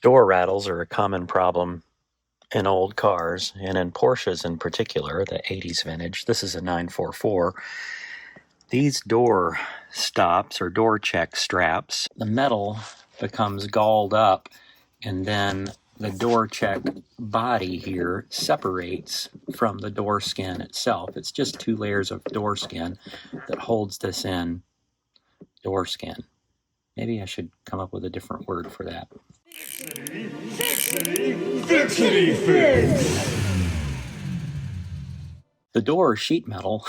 Door rattles are a common problem in old cars, and in Porsches in particular, the 80s vintage. This is a 944. These door stops or door check straps, the metal becomes galled up, and then the door check body here separates from the door skin itself. It's just 2 layers of door skin that holds this in door skin. Maybe I should come up with a different word for that. Fixity fix! The door sheet metal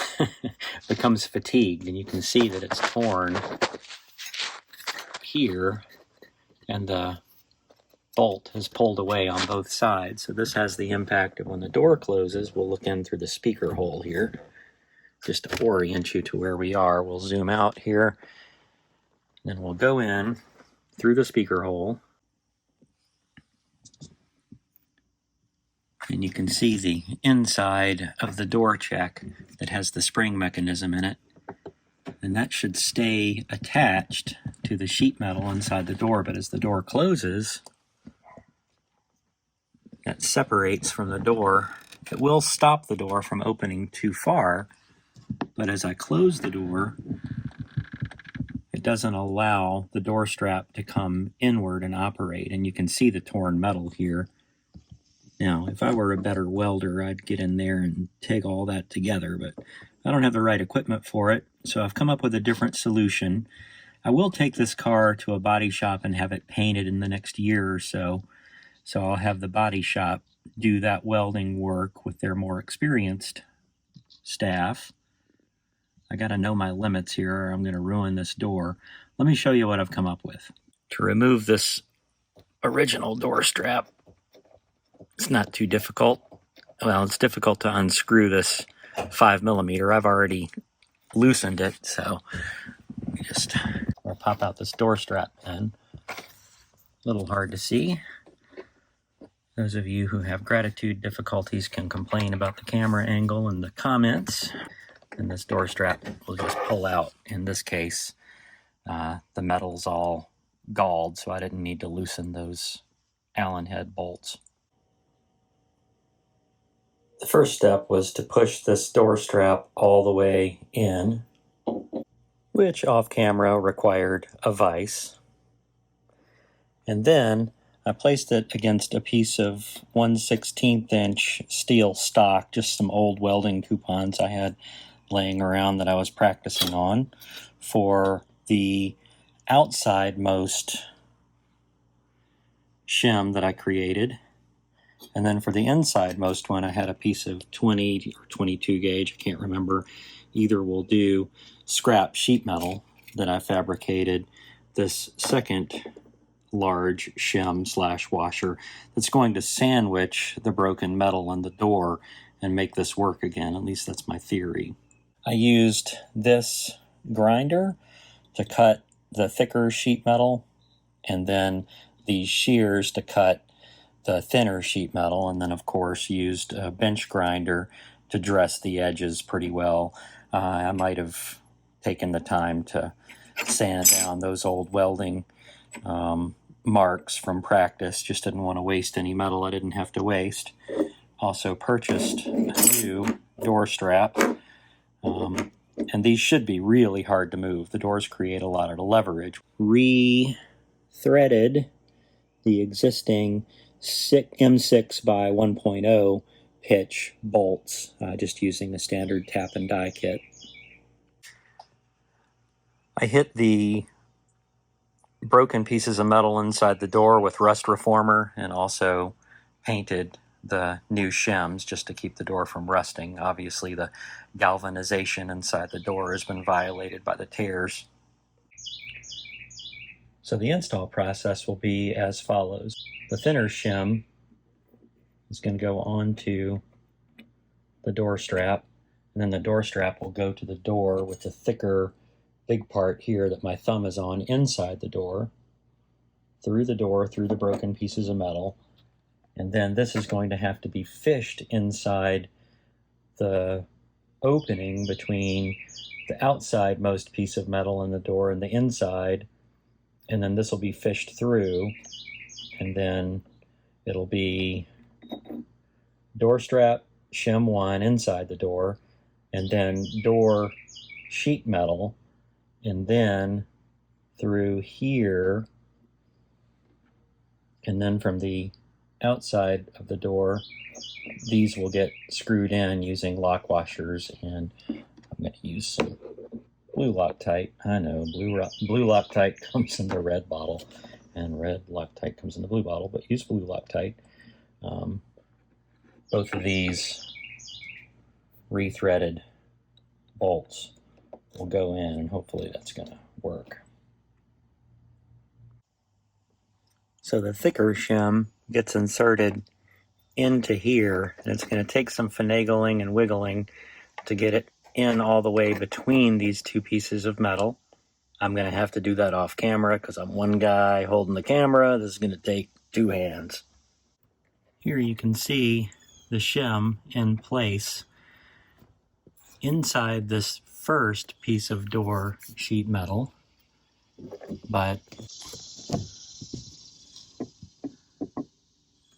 becomes fatigued, and you can see that it's torn here, and the bolt is pulled away on both sides. So this has the impact of when the door closes. We'll look in through the speaker hole here, just to orient you to where we are. We'll zoom out here, then we'll go in through the speaker hole. And you can see the inside of the door check that has the spring mechanism in it. And that should stay attached to the sheet metal inside the door. But as the door closes, that separates from the door. It will stop the door from opening too far. But as I close the door, it doesn't allow the door strap to come inward and operate. And you can see the torn metal here. Now, if I were a better welder, I'd get in there and take all that together, but I don't have the right equipment for it, so I've come up with a different solution. I will take this car to a body shop and have it painted in the next year or so, so I'll have the body shop do that welding work with their more experienced staff. I gotta know my limits here, or I'm gonna ruin this door. Let me show you what I've come up with. To remove this original door strap, it's not too difficult. Well, it's difficult to unscrew this 5mm. I've already loosened it, so I'll pop out this door strap pin. A little hard to see. Those of you who have gratitude difficulties can complain about the camera angle in the comments. And this door strap will just pull out. In this case, the metal's all galled, so I didn't need to loosen those Allen head bolts. The first step was to push this door strap all the way in, which off camera required a vise. And then I placed it against a piece of 1/16 inch steel stock, just some old welding coupons I had laying around that I was practicing on for the outside most shim that I created. And then for the inside most one, I had a piece of 20 or 22 gauge, I can't remember, either will do, scrap sheet metal that I fabricated this second large shim / washer that's going to sandwich the broken metal in the door and make this work again. At least that's my theory. I used this grinder to cut the thicker sheet metal, and then these shears to cut the thinner sheet metal, and then of course used a bench grinder to dress the edges pretty well. I might have taken the time to sand down those old welding marks from practice. Just didn't want to waste any metal I didn't have to waste. Also purchased a new door strap, and these should be really hard to move. The doors create a lot of leverage. Re-threaded the existing M6 by 1.0 pitch bolts, just using the standard tap and die kit. I hit the broken pieces of metal inside the door with rust reformer and also painted the new shims just to keep the door from rusting. Obviously the galvanization inside the door has been violated by the tears. So the install process will be as follows. The thinner shim is going to go onto the door strap, and then the door strap will go to the door with the thicker big part here that my thumb is on inside the door, through the broken pieces of metal, and then this is going to have to be fished inside the opening between the outside most piece of metal in the door and the inside, and then this will be fished through and then it'll be door strap, shim 1 inside the door, and then door sheet metal, and then through here, and then from the outside of the door, these will get screwed in using lock washers, and I'm going to use some blue Loctite. I know blue Loctite comes in the red bottle, and red Loctite comes in the blue bottle, but use blue Loctite. Both of these rethreaded bolts will go in, and hopefully that's going to work. So the thicker shim gets inserted into here, and it's going to take some finagling and wiggling to get it in all the way between these two pieces of metal. I'm going to have to do that off camera because I'm one guy holding the camera. This is going to take 2 hands. Here you can see the shim in place inside this first piece of door sheet metal, but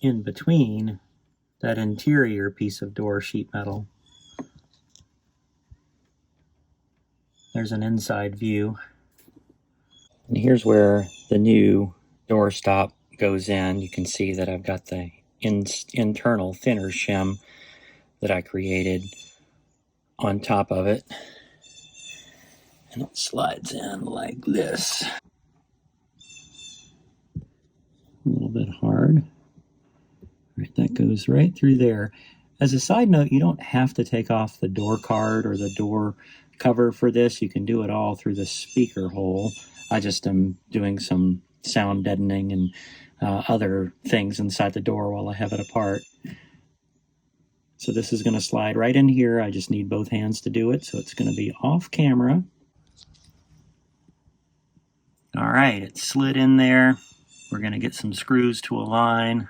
in between that interior piece of door sheet metal, there's an inside view. And here's where the new door stop goes in. You can see that I've got the internal thinner shim that I created on top of it. And it slides in like this. A little bit hard. Right, that goes right through there. As a side note, you don't have to take off the door card or the door cover for this. You can do it all through the speaker hole. I just am doing some sound deadening and other things inside the door while I have it apart. So this is going to slide right in here. I just need both hands to do it, so it's going to be off camera. All right, it slid in there. We're going to get some screws to align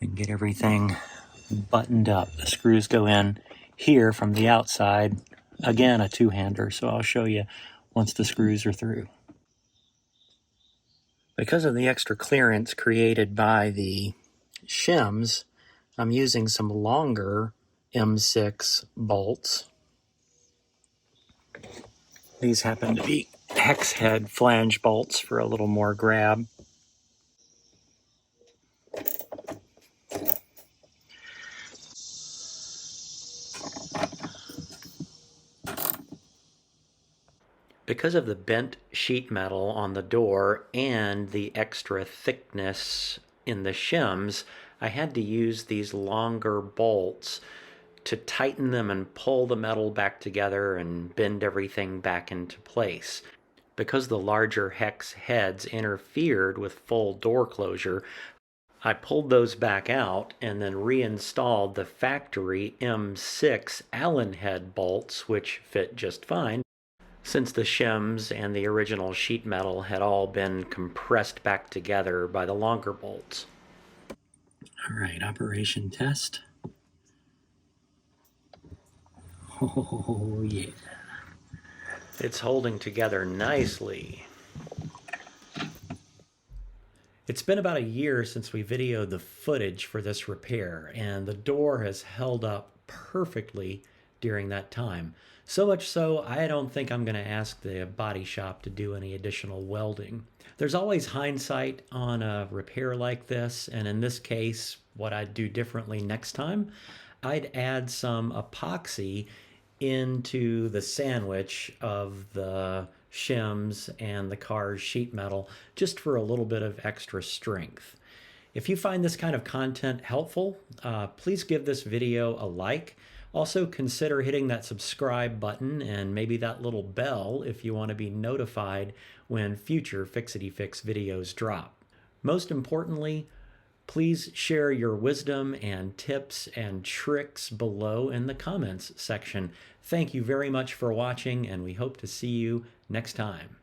and get everything buttoned up. The screws go in here from the outside. Again, a 2-hander, so I'll show you once the screws are through. Because of the extra clearance created by the shims, I'm using some longer M6 bolts. These happen to be hex head flange bolts for a little more grab. Because of the bent sheet metal on the door and the extra thickness in the shims, I had to use these longer bolts to tighten them and pull the metal back together and bend everything back into place. Because the larger hex heads interfered with full door closure, I pulled those back out and then reinstalled the factory M6 Allen head bolts, which fit just fine, since the shims and the original sheet metal had all been compressed back together by the longer bolts. All right, operation test. Oh yeah. It's holding together nicely. It's been about a year since we videoed the footage for this repair, and the door has held up perfectly during that time. So much so, I don't think I'm going to ask the body shop to do any additional welding. There's always hindsight on a repair like this, and in this case, what I'd do differently next time, I'd add some epoxy into the sandwich of the shims and the car's sheet metal just for a little bit of extra strength. If you find this kind of content helpful, please give this video a like. Also consider hitting that subscribe button and maybe that little bell if you want to be notified when future Fixity Fix videos drop. Most importantly, please share your wisdom and tips and tricks below in the comments section. Thank you very much for watching, and we hope to see you next time.